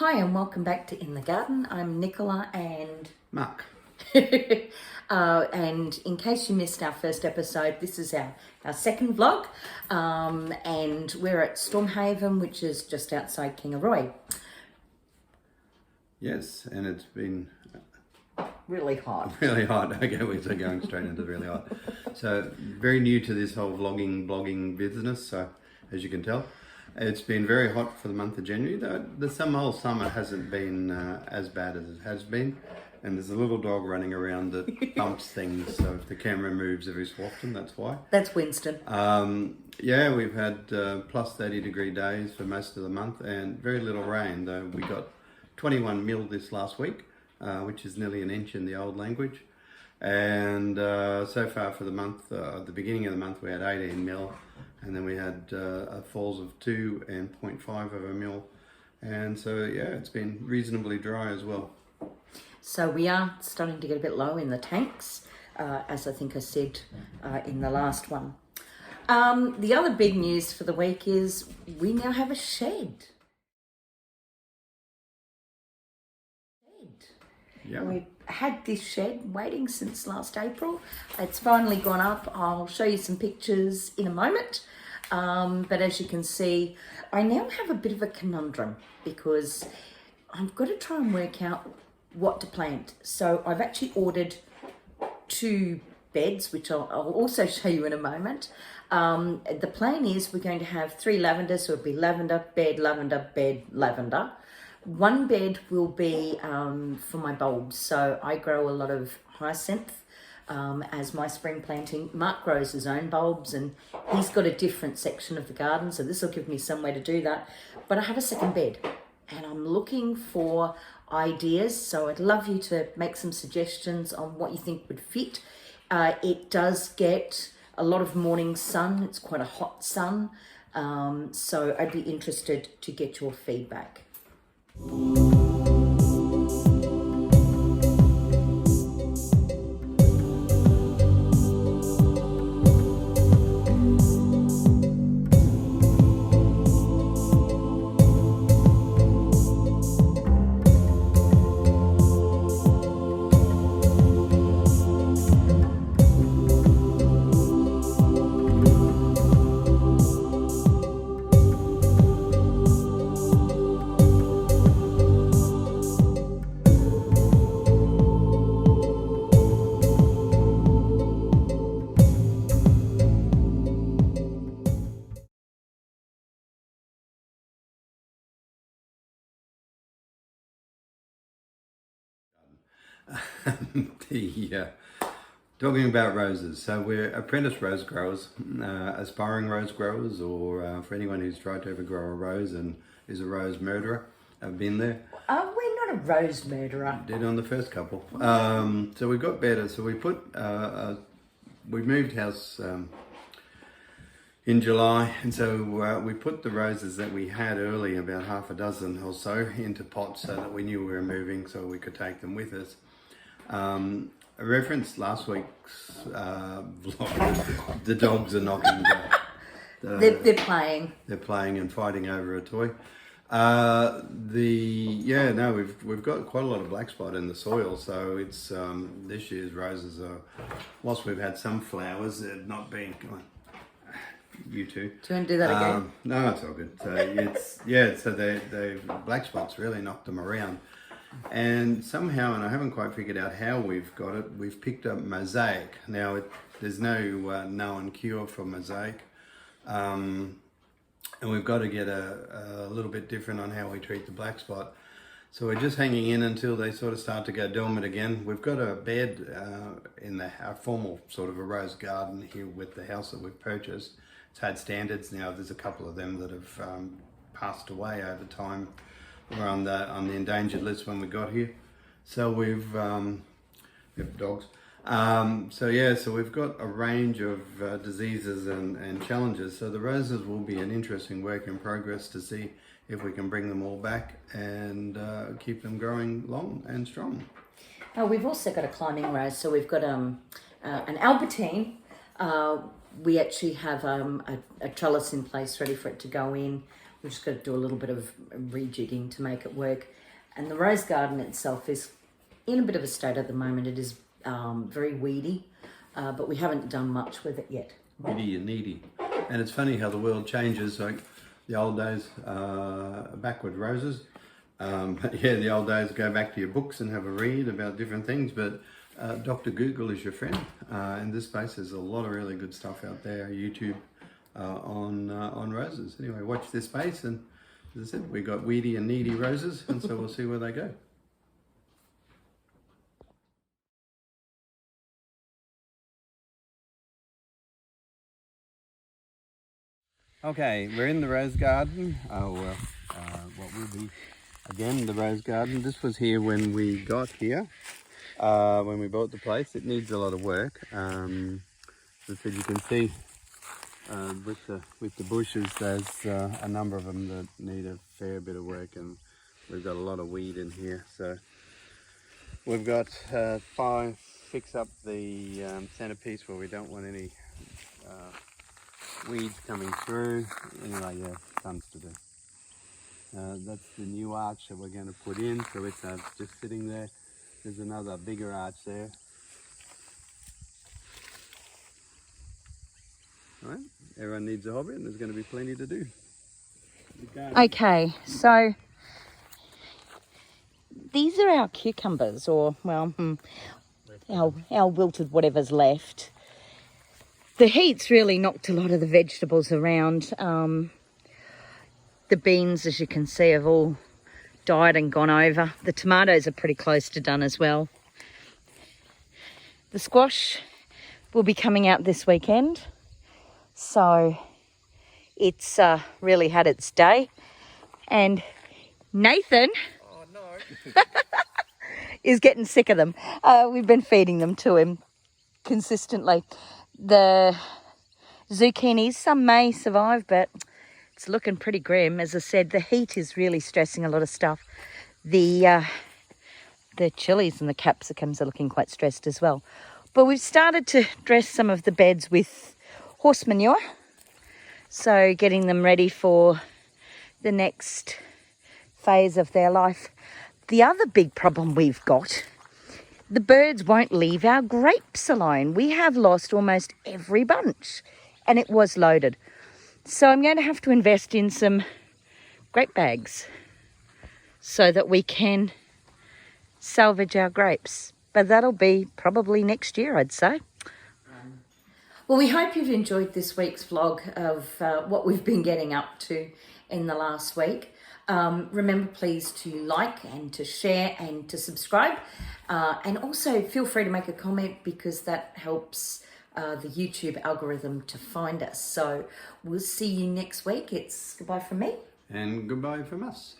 Hi and welcome back to In the Garden. I'm Nicola and Mark. and in case you missed our first episode, this is our second vlog, and we're at Stormhaven, which is just outside Kingaroy. Yes, and it's been Really hot. really hot. Okay, we're going straight into really hot. So very new to this whole blogging business. So as you can tell, it's been very hot for the month of January. The whole summer hasn't been as bad as it has been. And there's a little dog running around that bumps things. So if the camera moves every so often, that's why. That's Winston. Yeah, we've had plus 30-degree days for most of the month and very little rain. Though we got 21 mil this last week, which is nearly an inch in the old language. And so far for the month, at the beginning of the month, we had 18 mil. And then we had falls of 2 and 0.5 of a mil. And so, yeah, it's been reasonably dry as well. So we are starting to get a bit low in the tanks, as I think I said in the last one. The other big news for the week is we now have a shed. Yeah. We've had this shed waiting since last April. It's finally gone up. I'll show you some pictures in a moment. But as you can see, I now have a bit of a conundrum because I've got to try and work out what to plant. So I've actually ordered 2 beds, which I'll also show you in a moment. The plan is we're going to have 3 lavenders, so it'll be lavender, bed, lavender. One bed will be for my bulbs. So I grow a lot of hyacinth as my spring planting. Mark grows his own bulbs and he's got a different section of the garden. So this will give me some way to do that. But I have a second bed and I'm looking for ideas. So I'd love you to make some suggestions on what you think would fit. It does get a lot of morning sun. It's quite a hot sun. So I'd be interested to get your feedback. Talking about roses, so we're apprentice rose growers, aspiring rose growers, or for anyone who's tried to ever grow a rose and is a rose murderer, I've been there. We're not a rose murderer. Did on the first couple. So we got better. So we we moved house in July, and so we put the roses that we had early, about half a dozen or so, into pots so that we knew we were moving, so we could take them with us. I referenced last week's vlog. The dogs are knocking. They're playing. They're playing and fighting over a toy. We've got quite a lot of black spot in the soil, so it's this year's roses are. Whilst we've had some flowers, they've not been. You too. Do you want to do that again? No, it's all good. So they black spots really knocked them around. And somehow, and I haven't quite figured out how we've got it, we've picked up mosaic. Now, there's no known cure for mosaic. And we've got to get a little bit different on how we treat the black spot. So we're just hanging in until they sort of start to go dormant again. We've got a bed in our formal sort of a rose garden here with the house that we've purchased. It's had standards now. There's a couple of them that have passed away over time. We're on the endangered list when we got here. So we have dogs. So we've got a range of diseases and challenges. So the roses will be an interesting work in progress to see if we can bring them all back and keep them growing long and strong. We've also got a climbing rose. So we've got an Albertine, we actually have a trellis in place ready for it to go in. We've just got to do a little bit of rejigging to make it work. And the rose garden itself is in a bit of a state at the moment. It is very weedy, but we haven't done much with it yet. Weedy and needy. And it's funny how the world changes. Like the old days, backward roses. Yeah, the old days, go back to your books and have a read about different things. But Dr. Google is your friend. In this space, there's a lot of really good stuff out there. YouTube on roses. Anyway, watch this space, and as I said, we got weedy and needy roses, and so we'll see where they go. Okay, we're in the rose garden. What will be again the rose garden. This was here when we got here, when we bought the place. It needs a lot of work. As I said, you can see with the bushes, there's a number of them that need a fair bit of work, and we've got a lot of weed in here. So we've got fix up the centerpiece where we don't want any weeds coming through. Anyway, yeah, tons to do. That's the new arch that we're going to put in, so it's just sitting there. There's another bigger arch there. All right, everyone needs a hobby, and there's going to be plenty to do. Okay, so these are our cucumbers, or well, our wilted whatever's left. The heat's really knocked a lot of the vegetables around. The beans, as you can see, have all died and gone over. The tomatoes are pretty close to done as well. The squash will be coming out this weekend, so it's really had its day. And Nathan is getting sick of them. We've been feeding them to him consistently. The zucchinis, some may survive, but it's looking pretty grim. As I said, the heat is really stressing a lot of stuff. The chilies and the capsicums are looking quite stressed as well. But we've started to dress some of the beds with horse manure, so getting them ready for the next phase of their life. The other big problem we've got, the birds won't leave our grapes alone. We have lost almost every bunch, and it was loaded. So I'm going to have to invest in some grape bags so that we can salvage our grapes. But that'll be probably next year, I'd say. Well, we hope you've enjoyed this week's vlog of what we've been getting up to in the last week. Remember, please, to like and to share and to subscribe. And also feel free to make a comment, because that helps the YouTube algorithm to find us. So we'll see you next week. It's goodbye from me. And goodbye from us.